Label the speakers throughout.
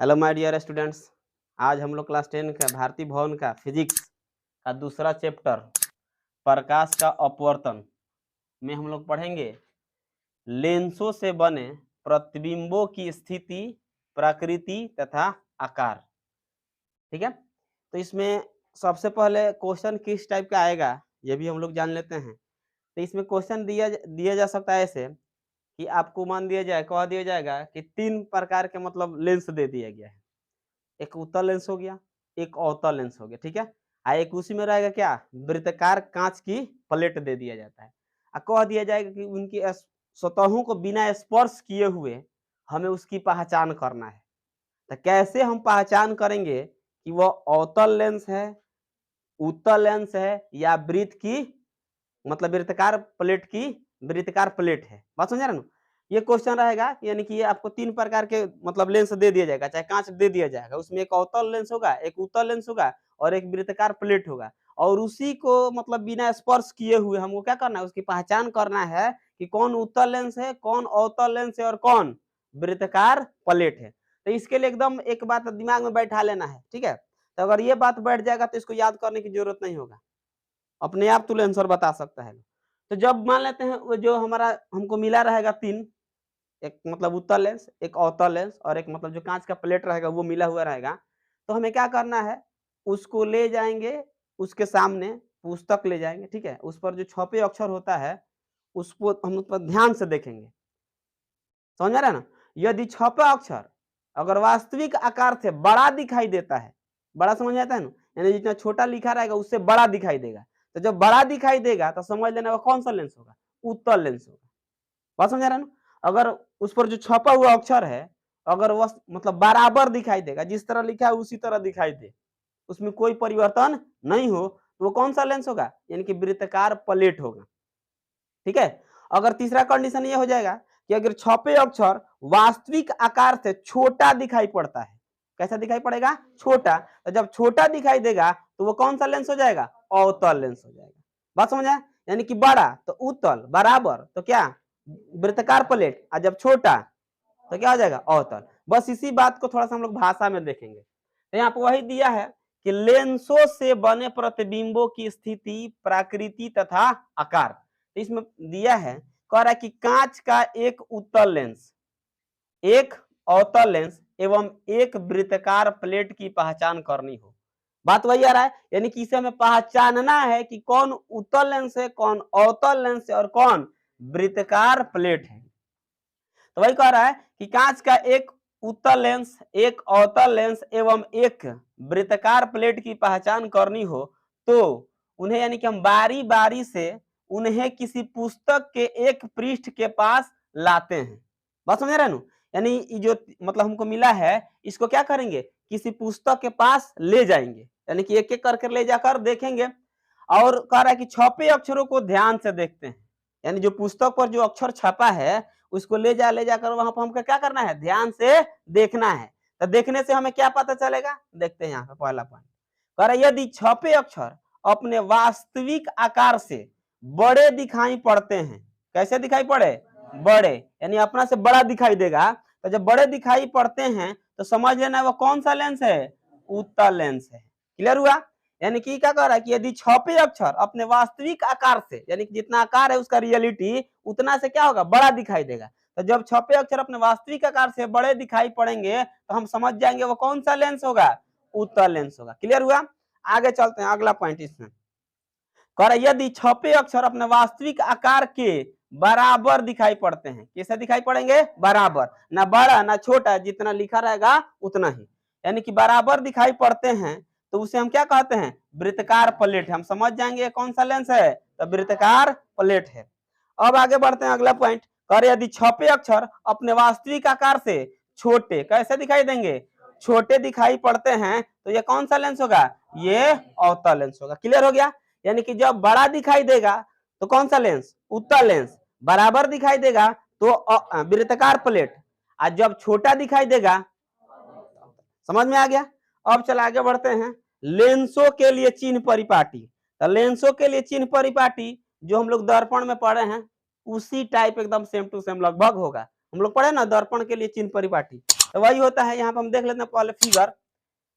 Speaker 1: Hello my dear students. आज हम लोग क्लास 10 का भारतीय भवन का फिजिक्स का दूसरा चैप्टर प्रकाश का अपवर्तन में हम लोग पढ़ेंगे लेंसों से बने प्रतिबिंबों की स्थिति, प्रकृति तथा आकार। ठीक है, तो इसमें सबसे पहले क्वेश्चन किस टाइप का आएगा ये भी हम लोग जान लेते हैं। तो इसमें क्वेश्चन दिया जा सकता है ऐसे कि आपको मान कह दिया जाएगा कि 3 प्रकार के मतलब लेंस दे दिया गया है। एक उत्तल लेंस हो गया, एक अवतल लेंस हो गया, ठीक है। एक उसी में रहेगा क्या, वृत्ताकार कांच की प्लेट दे दिया जाता है। कह दिया जाएगा कि उनकी सतहों को बिना स्पर्श किए हुए हमें उसकी पहचान करना है। तो कैसे हम पहचान करेंगे कि वह अवतल लेंस है, उत्तल लेंस है या वृत्त की मतलब वृत्ताकार प्लेट है। बात समझ रहे ना। ये क्वेश्चन रहेगा, यानी कि ये आपको 3 प्रकार के मतलब लेंस दे दिया जाएगा, चाहे कांच दे दिया जाएगा। उसमें एक अवतल लेंस होगा, एक उत्तल लेंस होगा और एक वृत्ताकार प्लेट होगा। और उसी को मतलब बिना स्पर्श किए हुए हमको क्या करना है, उसकी पहचान करना है कि कौन उत्तल लेंस है, कौन अवतल लेंस है और कौन वृत्ताकार प्लेट है। तो इसके लिए एकदम एक बात दिमाग में बैठा लेना है, ठीक है। तो अगर ये बात बैठ जाएगा तो इसको याद करने की जरूरत नहीं होगा, अपने आप तुल आंसर बता सकता है। तो जब मान लेते हैं वो जो हमारा हमको मिला रहेगा 3, एक मतलब उत्तल लेंस, एक अवतल लेंस और एक मतलब जो कांच का प्लेट रहेगा वो मिला हुआ रहेगा, तो हमें क्या करना है, उसको ले जाएंगे उसके सामने, पुस्तक ले जाएंगे, ठीक है। उस पर जो छपे अक्षर होता है उसको हम उस पर ध्यान से देखेंगे, समझ में आ रहा है ना। यदि छपा अक्षर अगर वास्तविक आकार से बड़ा दिखाई देता है, बड़ा समझ में आता है ना, यानी जितना छोटा लिखा रहेगा उससे बड़ा दिखाई देगा। तो जब बड़ा दिखाई देगा तो समझ लेना वो कौन सा लेंस होगा, उत्तल लेंस होगा। बात समझ रहा है ना। अगर उस पर जो छपा हुआ अक्षर है अगर वह मतलब बराबर दिखाई देगा, जिस तरह लिखा है उसी तरह दिखाई दे, उसमें कोई परिवर्तन नहीं हो, तो वो कौन सा लेंस होगा, यानी कि वृत्ताकार प्लेट होगा। ठीक है। अगर तीसरा कंडीशन ये हो जाएगा कि अगर छपे अक्षर वास्तविक आकार से छोटा दिखाई पड़ता है, कैसा दिखाई पड़ेगा, छोटा, तो जब छोटा दिखाई देगा तो वो कौन सा लेंस हो जाएगा, अवतल लेंस हो जाएगा। बात समझ आया, यानी कि बड़ा तो उत्तल, बराबर तो क्या वृत्ताकार प्लेट, और जब छोटा तो क्या हो जाएगा, अवतल। बस इसी बात को थोड़ा सा हम लोग भाषा में देखेंगे। तो यहाँ पर वही दिया है कि लेंसों से बने प्रतिबिंबों की स्थिति, प्रकृति तथा आकार। इसमें दिया है, कह रहा है कि कांच का एक उत्तल लेंस, एक अवतल लेंस एवं एक वृत्ताकार प्लेट की पहचान करनी हो। बात वही आ रहा है, यानी कि इसे हमें पहचानना है कि कौन उत्तल लेंस है, कौन अवतल लेंस है और कौन वृत्ताकार प्लेट है। तो वही कह रहा है कि कांच का एक उत्तल लेंस, एक अवतल लेंस एवं एक वृत्ताकार प्लेट की पहचान करनी हो तो उन्हें यानी कि हम बारी बारी से उन्हें किसी पुस्तक के एक पृष्ठ के पास लाते हैं। बात समझ रहे हैं, यानी जो मतलब हमको मिला है इसको क्या करेंगे, किसी पुस्तक के पास ले जाएंगे, यानी कि एक एक करके ले जाकर देखेंगे। और कह रहा है कि छपे अक्षरों को ध्यान से देखते हैं, यानी जो पुस्तक पर जो अक्षर छपा है उसको ले जाकर वहां पर हमको क्या करना है, ध्यान से देखना है। तो देखने से हमें क्या पता चलेगा, देखते हैं यहाँ पे पहला पॉइंट। कह रहा है यदि छपे अक्षर अपने वास्तविक आकार से बड़े दिखाई पड़ते हैं, कैसे दिखाई पड़े, बड़े, यानी अपना से बड़ा दिखाई देगा। तो जब बड़े दिखाई पड़ते हैं तो समझ लेना वो कौन सा लेंस है, उत्तल लेंस है। क्लियर हुआ। यानी कि क्या कह रहा है कि यदि छपे अक्षर अपने वास्तविक आकार से, यानी कि जितना आकार है उसका रियलिटी उतना से क्या होगा, बड़ा दिखाई देगा। तो जब छपे अक्षर अपने वास्तविक आकार से बड़े दिखाई पड़ेंगे तो हम समझ जाएंगे वो कौन सा लेंस होगा, उत्तल लेंस होगा। क्लियर हुआ। आगे चलते हैं, अगला पॉइंट इसमें कह रहा है यदि छपे अक्षर अपने वास्तविक आकार के बराबर दिखाई पड़ते हैं, कैसे दिखाई पड़ेंगे, बराबर, ना बड़ा ना छोटा, जितना लिखा रहेगा उतना ही, यानी कि बराबर दिखाई पड़ते हैं तो उसे हम क्या कहते हैं, वृत्ताकार प्लेट। हम समझ जाएंगे कौन सा लेंस है, तो वृत्ताकार प्लेट है। अब आगे बढ़ते हैं, अगला पॉइंट कह रहे यदि छपे अक्षर अपने वास्तविक आकार से छोटे, कैसे दिखाई देंगे, छोटे दिखाई पड़ते हैं तो ये कौन सा लेंस होगा, ये अवतल लेंस होगा। क्लियर हो गया। यानी कि जब बड़ा दिखाई देगा तो कौन सा लेंस, उत्तल लेंस, बराबर दिखाई देगा तो वृत्ताकार प्लेट, और जब छोटा दिखाई देगा, समझ में आ गया। अब चल आगे बढ़ते हैं, लेंसों के लिए चिन्ह परिपाटी। तो लेंसों के लिए चिन्ह परिपाटी जो हम लोग दर्पण में पढ़े हैं उसी टाइप एकदम सेम टू सेम लगभग होगा, हम लोग पढ़े ना दर्पण के लिए चिन्ह परिपाटी, तो वही होता है। यहाँ पर हम देख लेते हैं पहले फिगर।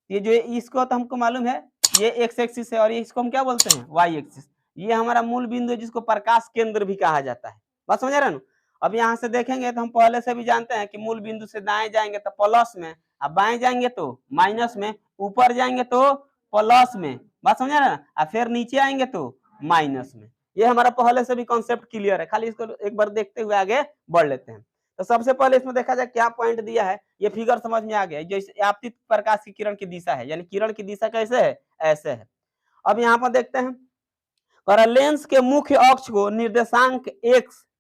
Speaker 1: ये जो इसको तो हमको मालूम है, ये एक्स एक्सिस है और इसको हम क्या बोलते हैं, वाई एक्सिस। ये हमारा मूल बिंदु है जिसको प्रकाश केंद्र भी कहा जाता है। बात समझ रहे हैं ना। अब यहाँ से देखेंगे तो हम पहले से भी जानते हैं कि मूल बिंदु से दाएं जाएंगे तो प्लस में, अब बाएं जाएंगे तो माइनस में, ऊपर जाएंगे तो प्लस में। बात समझ रहे हैं ना। और फिर नीचे आएंगे तो माइनस में। ये हमारा पहले से भी कॉन्सेप्ट क्लियर है, खाली इसको एक बार देखते हुए आगे बढ़ लेते हैं। तो सबसे पहले इसमें देखा जाए क्या पॉइंट दिया है, ये फिगर समझ में आ गया। जो आपतित प्रकाश की किरण की दिशा है, यानी किरण की दिशा कैसे है, ऐसे है। अब यहाँ पर देखते हैं, और लेंस के मुख्य अक्ष को निर्देशांक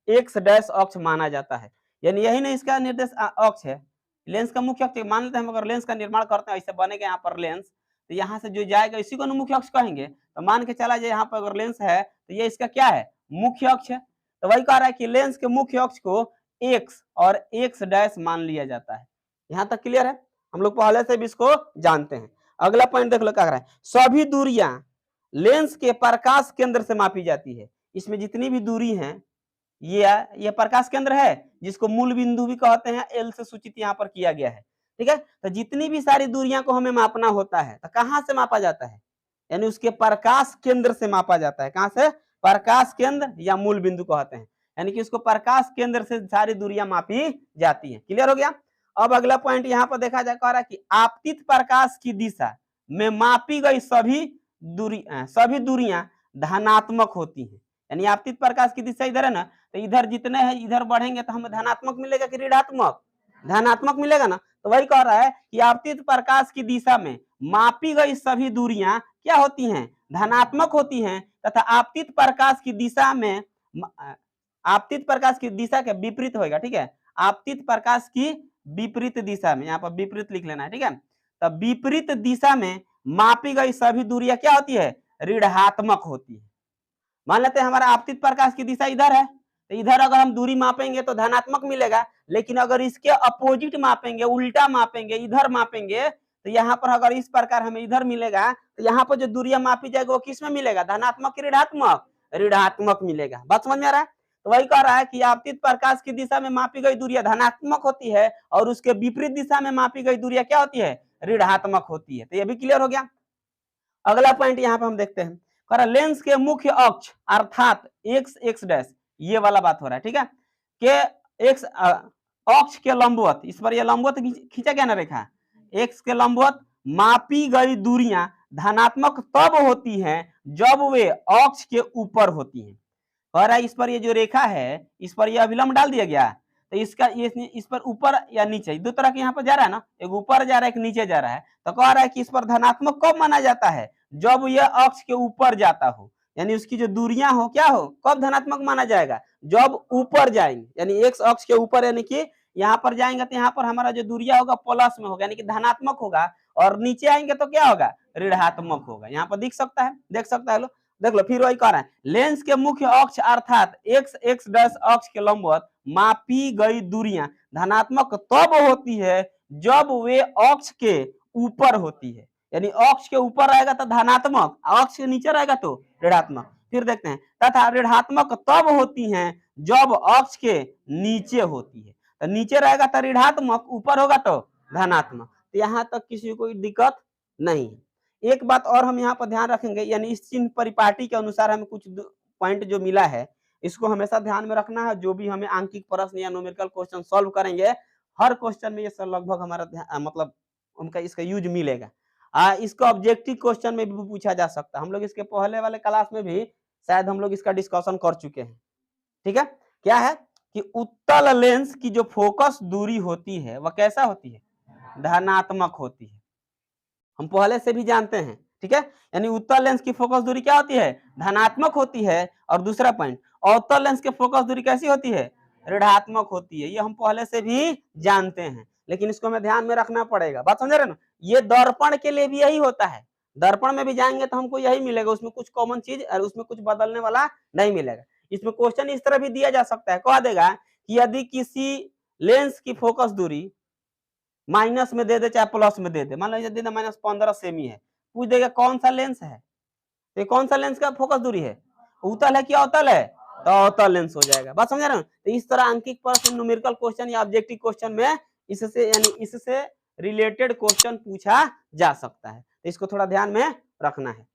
Speaker 1: एक्स डैश अक्ष माना जाता है। यानी यही नहीं इसका निर्देश अक्ष है, लेंस का मुख्य अक्ष मान लेते हैं। अगर लेंस का निर्माण करते हैं, ऐसे बनेगा यहाँ पर लेंस, तो यहाँ से जो जाएगा इसी को मुख्य अक्ष कहेंगे। तो मान के चला जाए यहाँ पर अगर लेंस है तो ये इसका क्या है, मुख्य अक्ष है। तो वही कह रहा है कि लेंस के मुख्य अक्ष को एक्स और एक्स डैश मान लिया जाता है। यहाँ तक क्लियर है, हम लोग पहले से भी इसको जानते हैं। अगला पॉइंट देख लो क्या कह रहा है, सभी दूरियां लेंस के प्रकाश केंद्र से मापी जाती है। इसमें जितनी भी दूरी है ये प्रकाश केंद्र है, जिसको मूल बिंदु भी कहते हैं, एल से सूचित यहाँ पर किया गया है। ठीक है, तो जितनी भी सारी दूरियां को हमें मापना होता है तो कहाँ से मापा जाता है, यानी उसके प्रकाश केंद्र से मापा जाता है। कहाँ से, प्रकाश केंद्र या मूल बिंदु कहते हैं, यानी कि उसको प्रकाश केंद्र से सारी दूरियां मापी जाती है। क्लियर हो गया। अब अगला पॉइंट यहाँ पर देखा जा रहा है कि आपतित प्रकाश की दिशा में मापी गई सभी दूरियां धनात्मक होती हैं। यानी आपतित प्रकाश की दिशा इधर है ना, तो इधर जितने हैं इधर बढ़ेंगे तो हमें धनात्मक मिलेगा कि ऋणात्मक, धनात्मक मिलेगा ना। तो वही कह रहा है कि आपतित प्रकाश की दिशा में मापी गई सभी दूरियां क्या होती हैं, धनात्मक होती हैं, तथा आपतित प्रकाश की दिशा में, आपतित प्रकाश की दिशा के विपरीत होगा। ठीक है, आपतित प्रकाश की विपरीत दिशा में, यहाँ पर विपरीत लिख लेना है। ठीक है, तो विपरीत दिशा में मापी गई सभी दूरियां क्या होती है, ऋणात्मक होती है। मान लेते हैं हमारा आपतित प्रकाश की दिशा इधर है, तो इधर अगर हम दूरी मापेंगे तो धनात्मक मिलेगा, लेकिन अगर इसके अपोजिट मापेंगे, उल्टा मापेंगे, इधर मापेंगे, तो यहाँ पर अगर इस प्रकार हमें इधर मिलेगा, तो यहाँ पर जो दूरियां मापी जाएगी वो किस में मिलेगा, धनात्मक की ऋणात्मक, ऋणात्मक मिलेगा। बात समझ में आ रहा है। तो वही कह रहा है कि आपतित प्रकाश की दिशा में मापी गई दूरियां धनात्मक होती है और उसके विपरीत दिशा में मापी गई दूरियां क्या होती है, ऋणात्मक होती है। तो ये भी क्लियर हो गया। अगला पॉइंट यहाँ पे हम देखते हैं, लेंस के मुख्य अक्ष अर्थात एक्स एक्स डैश, ये वाला बात हो रहा है। ठीक है, के एक्स अक्ष के लंबवत, इस पर ये लंबवत खींचा गया ना रेखा, एक्स के लंबवत मापी गई दूरियां धनात्मक तब होती हैं जब वे अक्ष के ऊपर होती हैं। कह रहा है इस पर ये जो रेखा है, इस पर ये अभिलंब डाल दिया गया, तो इसका ये इस पर ऊपर या नीचे दो तरह के यहाँ पर जा रहा है ना, एक ऊपर जा रहा है एक नीचे जा रहा है। तो कह रहा है कि इस पर धनात्मक कब माना जाता है, जब यह अक्ष के ऊपर जाता हो, यानी उसकी जो दूरियां हो क्या हो, कब धनात्मक माना जाएगा, जब ऊपर जाएंगे, यानी एक्स अक्ष के ऊपर, यानी कि यहाँ पर जाएंगे तो यहाँ पर हमारा जो दूरिया होगा प्लस में होगा, यानी कि धनात्मक होगा, और नीचे आएंगे तो क्या होगा, ऋणात्मक होगा। यहाँ पर दिख सकता है, देख सकता है लो, देख लो। फिर वही कह रहा है, लेंस के मुख्य अक्ष अर्थात एक्स एक्स डैश अक्ष के लंबवत मापी गई दूरियां धनात्मक तब होती है जब वे अक्ष के ऊपर होती है, यानी अक्ष के ऊपर रहेगा तो धनात्मक, अक्ष के नीचे रहेगा तो ऋणात्मक। फिर देखते हैं, तथा ऋणात्मक तब होती हैं जब अक्ष के नीचे होती है। तो नीचे रहेगा तो ऋणात्मक, ऊपर होगा तो धनात्मक। तो यहाँ तक किसी को कोई दिक्कत नहीं है। एक बात और हम यहाँ पर ध्यान रखेंगे, यानी इस चिन्ह परिपाटी के अनुसार हमें कुछ पॉइंट जो मिला है इसको हमेशा ध्यान में रखना है। जो भी हमें आंकिक प्रश्न या न्यूमेरिकल क्वेश्चन सॉल्व करेंगे, हर क्वेश्चन में ये सब लगभग हमारा मतलब उनका इसका यूज मिलेगा। इसको ऑब्जेक्टिव क्वेश्चन में भी पूछा जा सकता है। हम लोग इसके पहले वाले क्लास में भी शायद हम लोग इसका डिस्कशन कर चुके हैं। ठीक है, क्या है कि उत्तल लेंस की जो फोकस दूरी होती है वह कैसा होती है, धनात्मक होती है, हम पहले से भी जानते हैं। ठीक है, यानी उत्तल लेंस की फोकस दूरी क्या होती है, धनात्मक होती है। और दूसरा पॉइंट, अवतल लेंस की फोकस दूरी कैसी होती है, ऋणात्मक होती है। ये हम पहले से भी जानते हैं, लेकिन इसको हमें ध्यान में रखना पड़ेगा। बात समझ रहे ना। ये दर्पण के लिए भी यही होता है, दर्पण में भी जाएंगे तो हमको यही मिलेगा, उसमें कुछ कॉमन चीज और उसमें कुछ बदलने वाला नहीं मिलेगा। इसमें क्वेश्चन इस तरह भी दिया जा सकता है, कह देगा कि यदि किसी लेंस की फोकस दूरी माइनस में दे दे चाहे प्लस में दे दे, मान लीजिए दे दे -15 सेमी है, पूछ देगा कौन सा लेंस है, तो कौन सा लेंस का फोकस दूरी है, उत्तल है कि अवतल है, तो आउटर लेंस हो जाएगा। बात समझ रहे हो? तो इस तरह अंकित प्रश्न, न्यूमेरिकल क्वेश्चन या ऑब्जेक्टिव क्वेश्चन में इससे यानी इससे रिलेटेड क्वेश्चन पूछा जा सकता है। तो इसको थोड़ा ध्यान में रखना है।